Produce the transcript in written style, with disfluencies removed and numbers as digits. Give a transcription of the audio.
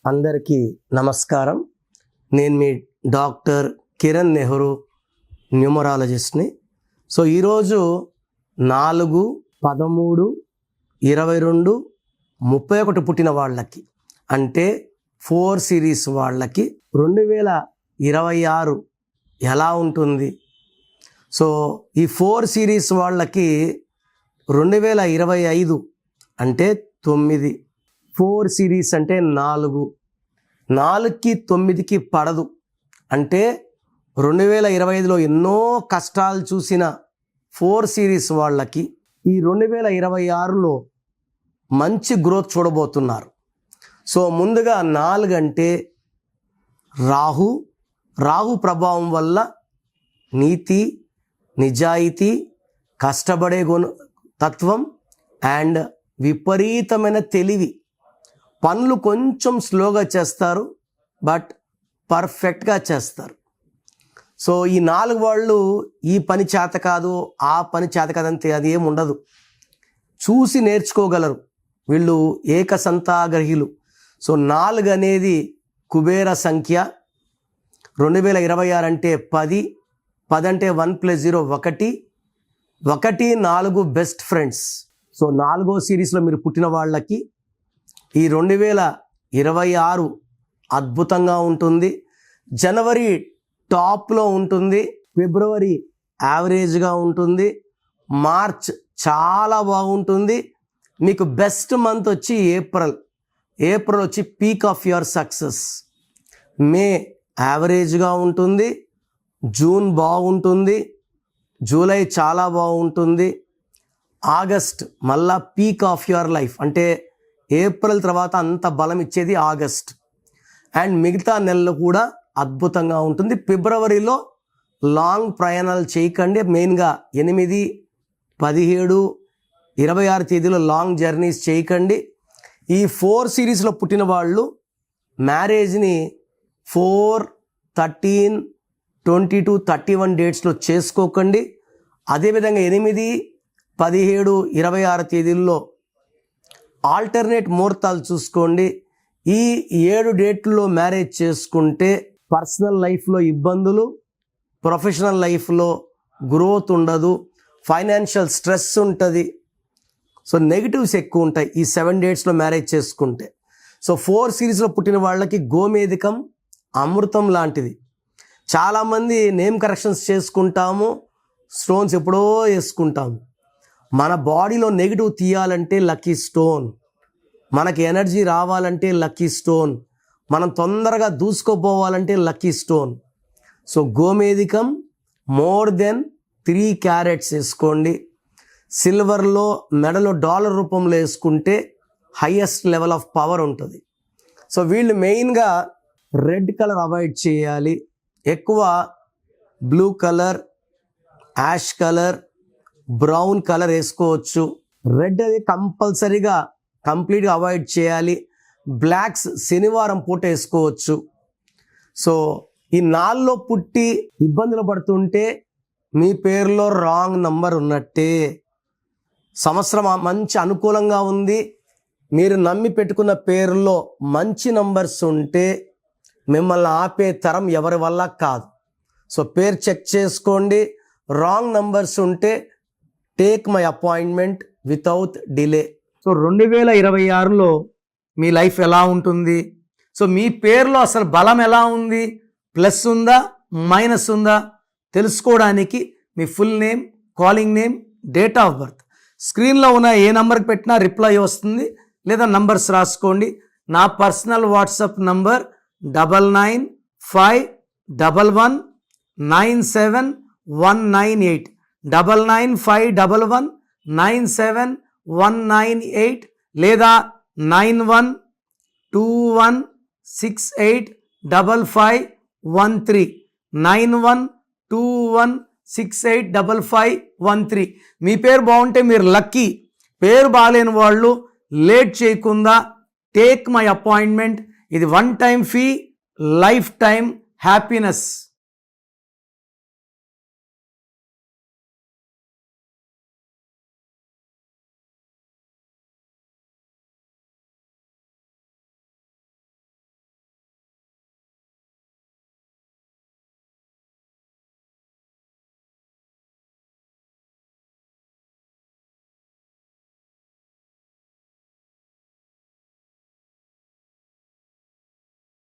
అందరికీ నమస్కారం. నేను మీ డాక్టర్ కిరణ్ నెహ్రూ, న్యూమరాలజిస్ట్ని. సో ఈరోజు 4, 13, 22, 31 పుట్టిన వాళ్ళకి, అంటే 4 సిరీస్ వాళ్ళకి 2026 ఎలా ఉంటుంది? సో ఈ 4 సిరీస్ వాళ్ళకి 2025 అంటే 9, 4 సిరీస్ అంటే 4, 4కి 9కి పడదు. అంటే 2025లో ఎన్నో కష్టాలు చూసిన 4 సిరీస్ వాళ్ళకి ఈ 2026లో మంచి గ్రోత్ చూడబోతున్నారు. సో ముందుగా 4 అంటే రాహు ప్రభావం వల్ల నీతి, నిజాయితీ, కష్టపడే తత్వం అండ్ విపరీతమైన తెలివి. పనులు కొంచెం స్లోగా చేస్తారు, బట్ పర్ఫెక్ట్గా చేస్తారు. సో ఈ 4 వాళ్ళు ఈ పని చేత కాదు, ఆ పని చేత కాదంతే అది ఏమి ఉండదు, చూసి నేర్చుకోగలరు. వీళ్ళు ఏకసంతాగ్రహీలు. సో 4 అనేది కుబేర సంఖ్య. 2026 అంటే 10, 10 అంటే 1 + 0 1, 1, 4 బెస్ట్ ఫ్రెండ్స్. సో 4వ సిరీస్లో మీరు పుట్టిన వాళ్ళకి ఈ 2026 అద్భుతంగా ఉంటుంది. జనవరి టాప్లో ఉంటుంది, ఫిబ్రవరి యావరేజ్గా ఉంటుంది, మార్చ్ చాలా బాగుంటుంది. మీకు బెస్ట్ మంత్ వచ్చి ఏప్రిల్ వచ్చి పీక్ ఆఫ్ యువర్ సక్సెస్. మే యావరేజ్గా ఉంటుంది, జూన్ బాగుంటుంది, జూలై చాలా బాగుంటుంది, ఆగస్ట్ మళ్ళా పీక్ ఆఫ్ యువర్ లైఫ్. అంటే ఏప్రిల్ తర్వాత అంత బలం ఇచ్చేది ఆగస్ట్. అండ్ మిగతా నెలలు కూడా అద్భుతంగా ఉంటుంది. ఫిబ్రవరిలో లాంగ్ ప్రయాణాలు చేయకండి. మెయిన్గా 8, 17, 26 తేదీలో లాంగ్ జర్నీస్ చేయకండి. ఈ 4 సిరీస్లో పుట్టిన వాళ్ళు మ్యారేజ్ని 4, 13, 22, 31 డేట్స్లో చేసుకోకండి. అదేవిధంగా 8, 17, 26 తేదీల్లో ఆల్టర్నేట్ ముహూర్తాలు చూసుకోండి. ఈ 7 డేట్లో మ్యారేజ్ చేసుకుంటే పర్సనల్ లైఫ్లో ఇబ్బందులు, ప్రొఫెషనల్ లైఫ్లో గ్రోత్ ఉండదు, ఫైనాన్షియల్ స్ట్రెస్ ఉంటుంది. సో నెగిటివ్స్ ఎక్కువ ఉంటాయి ఈ 7 డేట్స్లో మ్యారేజ్ చేసుకుంటే. సో 4 సిరీస్లో పుట్టిన వాళ్ళకి గోమేధికం అమృతం లాంటిది. చాలామంది నేమ్ కరెక్షన్స్ చేసుకుంటాము, స్టోన్స్ ఎప్పుడో వేసుకుంటాము. మన బాడీలో నెగిటివ్ తీయాలంటే లక్కీ స్టోన్, మనకి ఎనర్జీ రావాలంటే లక్కీ స్టోన్, మనం తొందరగా దూసుకోపోవాలంటే లక్కీ స్టోన్. సో గోమేధికం మోర్ దెన్ 3 క్యారెట్స్ వేసుకోండి. సిల్వర్లో మెడలో డాలర్ రూపంలో వేసుకుంటే హైయెస్ట్ లెవెల్ ఆఫ్ పవర్ ఉంటుంది. సో వీళ్ళు మెయిన్గా రెడ్ కలర్ అవాయిడ్ చేయాలి. ఎక్కువ blue colour, ash colour, brown colour వేసుకోవచ్చు. రెడ్ అది కంపల్సరీగా కంప్లీట్గా అవాయిడ్ చేయాలి. బ్లాక్స్ శనివారం పూట వేసుకోవచ్చు. సో ఈ 4లో పుట్టి ఇబ్బందులు పడుతుంటే మీ పేరులో రాంగ్ నంబర్ ఉన్నట్టే. సంవత్సరం మంచి అనుకూలంగా ఉంది, మీరు నమ్మి పెట్టుకున్న పేరులో మంచి నంబర్స్ ఉంటే మిమ్మల్ని ఆపే తరం ఎవరి వల్ల కాదు. సో పేరు చెక్ చేసుకోండి. రాంగ్ నంబర్స్ ఉంటే take my appointment without delay. So 2026లో మీ లైఫ్ ఎలా ఉంటుంది? సో మీ పేరులో అసలు బలం ఎలా ఉంది, ప్లస్ ఉందా మైనస్ ఉందా తెలుసుకోవడానికి మీ full name, calling name, date of birth స్క్రీన్లో ఉన్న ఏ నంబర్కి పెట్టినా రిప్లై వస్తుంది, లేదా నంబర్స్ రాసుకోండి. నా పర్సనల్ వాట్సాప్ నంబర్ 9951197198 9951197198 లేదా 9121685513 9121685513. మీ పేరు బాగుంటే మీరు లక్కీ. పేరు బాగాలేని వాళ్ళు లేట్ చేయకుండా టేక్ మై అపాయింట్మెంట్. ఇది 1 time fee, life time happiness.